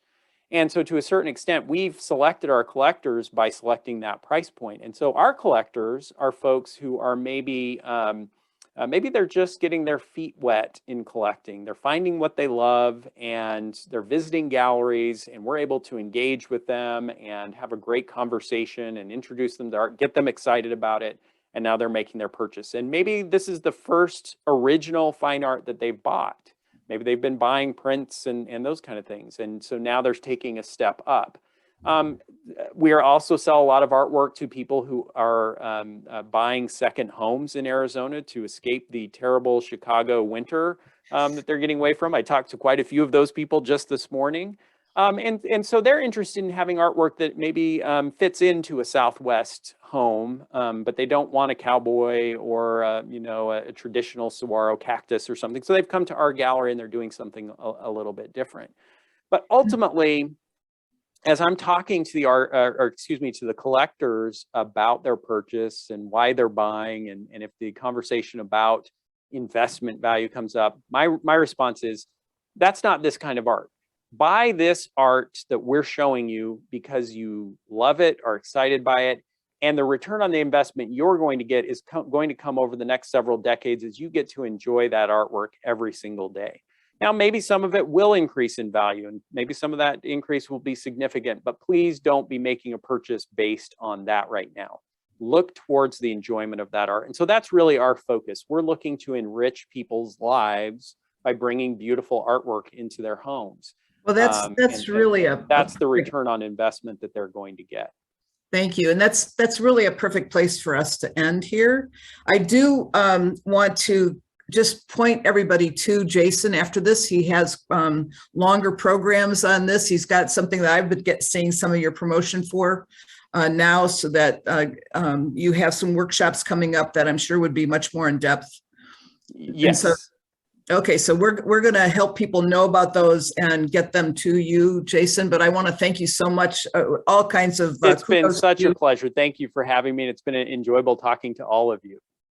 [SPEAKER 2] And so to a certain extent, we've selected our collectors by selecting that price point. And so our collectors are folks who are maybe they're just getting their feet wet in collecting. They're finding what they love and they're visiting galleries, and we're able to engage with them and have a great conversation and introduce them to art, get them excited about it. And now they're making their purchase. And maybe this is the first original fine art that they've bought. Maybe they've been buying prints and those kind of things. And so now they're taking a step up. We also sell a lot of artwork to people who are buying second homes in Arizona to escape the terrible Chicago winter that they're getting away from. I talked to quite a few of those people just this morning. And so they're interested in having artwork that maybe fits into a Southwest home, but they don't want a cowboy or a traditional saguaro cactus or something. So they've come to our gallery and they're doing something a little bit different. But ultimately, as I'm talking to the collectors about their purchase and why they're buying, and if the conversation about investment value comes up, my response is, that's not this kind of art. Buy this art that we're showing you because you love it, are excited by it, and the return on the investment you're going to get is going to come over the next several decades as you get to enjoy that artwork every single day. Now, maybe some of it will increase in value, and maybe some of that increase will be significant, but please don't be making a purchase based on that right now. Look towards the enjoyment of that art. And so that's really our focus. We're looking to enrich people's lives by bringing beautiful artwork into their homes.
[SPEAKER 3] Well, that's really
[SPEAKER 2] that's the return on investment that they're going to get.
[SPEAKER 3] Thank you. And that's really a perfect place for us to end here. I do want to just point everybody to Jason after this. He has longer programs on this. He's got something that I've been seeing some of your promotion for now, so that you have some workshops coming up that I'm sure would be much more in depth.
[SPEAKER 2] Yes.
[SPEAKER 3] Okay, so we're going to help people know about those and get them to you, Jason. But I want to thank you so much. All kinds of
[SPEAKER 2] it's been such a pleasure. Thank you for having me. And it's been enjoyable talking to all of you.